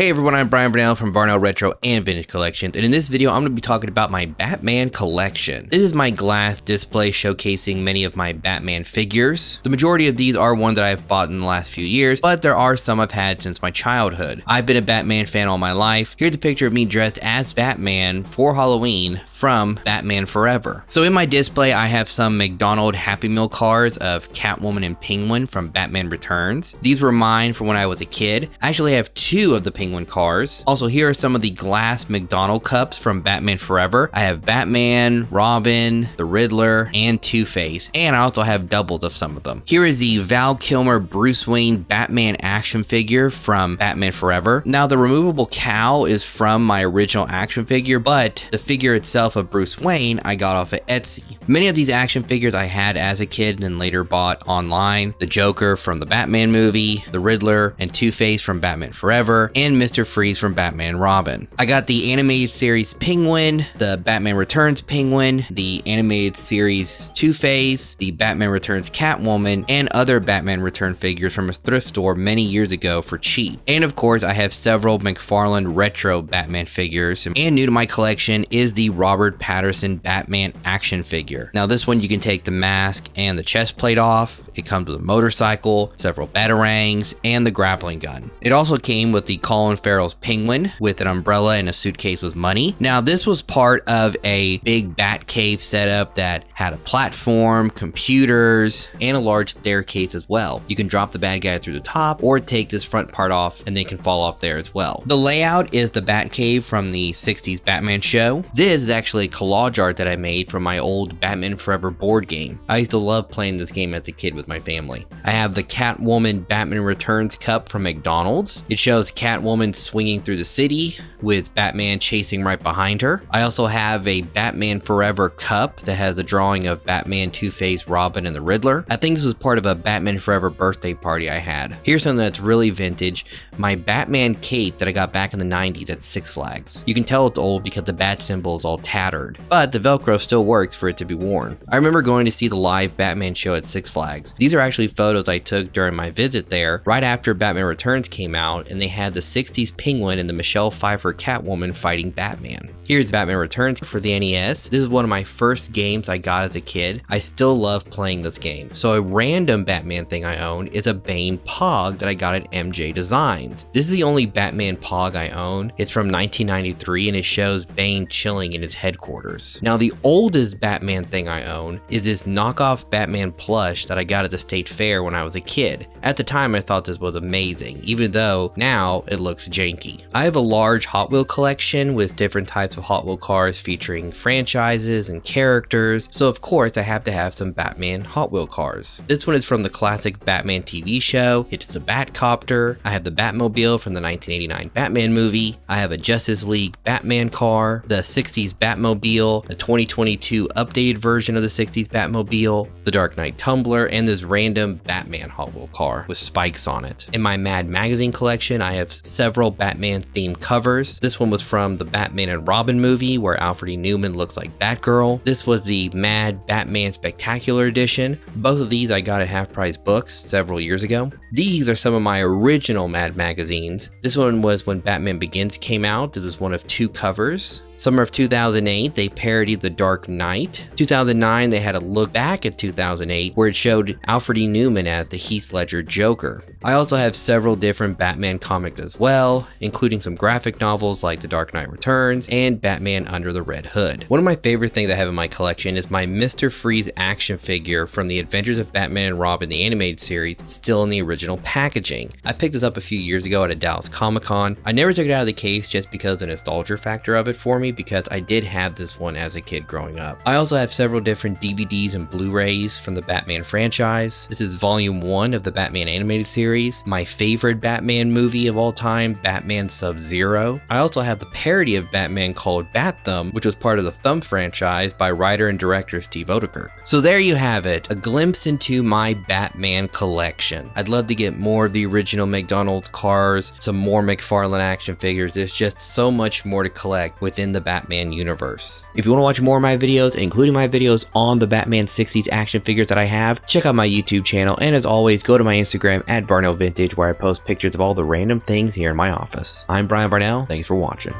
Hey everyone, I'm Varnell from Varnell Retro and Vintage Collections, and in this video I'm going to be talking about my Batman collection. This is my glass display showcasing many of my Batman figures. The majority of these are ones that I've bought in the last few years, but there are some I've had since my childhood. I've been a Batman fan all my life. Here's a picture of me dressed as Batman for Halloween from Batman Forever. So in my display I have some McDonald's Happy Meal cars of Catwoman and Penguin from Batman Returns. These were mine from when I was a kid. I actually have two of the Penguin cars. Also, here are some of the glass McDonald cups from Batman Forever. I have Batman, Robin, the Riddler, and Two-Face, and I also have doubles of some of them. Here is the Val Kilmer Bruce Wayne Batman action figure from Batman Forever. Now, the removable cowl is from my original action figure, but the figure itself of Bruce Wayne I got off of Etsy. Many of these action figures I had as a kid and then later bought online. The Joker from the Batman movie, the Riddler, and Two-Face from Batman Forever, and Mr. Freeze from Batman and Robin. I got the animated series Penguin, the Batman Returns Penguin, the animated series Two-Face, the Batman Returns Catwoman, and other Batman Return figures from a thrift store many years ago for cheap. And of course, I have several McFarlane retro Batman figures, and new to my collection is the Robert Pattinson Batman action figure. Now this one you can take the mask and the chest plate off. It comes with a motorcycle, several batarangs, and the grappling gun. It also came with the Colin Farrell's Penguin with an umbrella and a suitcase with money. Now this was part of a big bat cave setup that had a platform, computers, and a large staircase as well. You can drop the bad guy through the top or take this front part off and they can fall off there as well. The layout is the bat cave from the 60s Batman show. This is actually a collage art that I made from my old Batman Forever board game. I used to love playing this game as a kid with my family. I have the Catwoman Batman Returns cup from McDonald's. It shows Catwoman swinging through the city with Batman chasing right behind her. I also have a Batman Forever cup that has a drawing of Batman, Two-Face, Robin, and the Riddler. I think this was part of a Batman Forever birthday party I had. Here's something that's really vintage, my Batman cape that I got back in the 90s at Six Flags. You can tell it's old because the bat symbol is all tattered, but the Velcro still works for it to be worn. I remember going to see the live Batman show at Six Flags. These are actually photos I took during my visit there right after Batman Returns came out, and they had the 60s Penguin and the Michelle Pfeiffer Catwoman fighting Batman. Here's Batman Returns for the NES. This is one of my first games I got as a kid. I still love playing this game. So a random Batman thing I own is a Bane Pog that I got at MJ Designs. This is the only Batman Pog I own. It's from 1993 and it shows Bane chilling in his headquarters. Now the oldest Batman thing I own is this knockoff Batman plush that I got at the State Fair when I was a kid. At the time I thought this was amazing, even though now it looks janky. I have a large Hot Wheel collection with different types of Hot Wheel cars featuring franchises and characters, so of course I have to have some Batman Hot Wheel cars. This one is from the classic Batman TV show. It's the Batcopter. I have the Batmobile from the 1989 Batman movie. I have a Justice League Batman car, the 60s Batmobile, a 2022 updated version of the 60s Batmobile, the Dark Knight Tumbler, and this random Batman Hot Wheel car with spikes on it. In my Mad Magazine collection, I have several Batman themed covers. This one was from the Batman and Robin movie where Alfred E. Newman looks like Batgirl. This was the Mad Batman Spectacular Edition. Both of these I got at Half Price Books several years ago. These are some of my original Mad magazines. This one was when Batman Begins came out. It was one of two covers. Summer of 2008, they parodied The Dark Knight. 2009, they had a look back at 2008 where it showed Alfred E. Newman as the Heath Ledger Joker. I also have several different Batman comics as well, including some graphic novels like The Dark Knight Returns and Batman Under the Red Hood. One of my favorite things I have in my collection is my Mr. Freeze action figure from the Adventures of Batman and Robin, the animated series, still in the original packaging. I picked this up a few years ago at a Dallas Comic-Con. I never took it out of the case just because of the nostalgia factor of it for me, because I did have this one as a kid growing up. I also have several different DVDs and Blu-rays from the Batman franchise. This is volume 1 of the Batman animated series, my favorite Batman movie of all time, Batman Sub-Zero. I also have the parody of Batman called Bat Thumb, which was part of the Thumb franchise by writer and director Steve Oedekerk. So there you have it, a glimpse into my Batman collection. I'd love to get more of the original McDonald's cars, some more McFarlane action figures. There's just so much more to collect within the the Batman universe. If you want to watch more of my videos, including my videos on the Batman 60s action figures that I have, check out my YouTube channel, and as always, go to my Instagram at Varnell Vintage, where I post pictures of all the random things here in my office. I'm Brian Varnell, thanks for watching.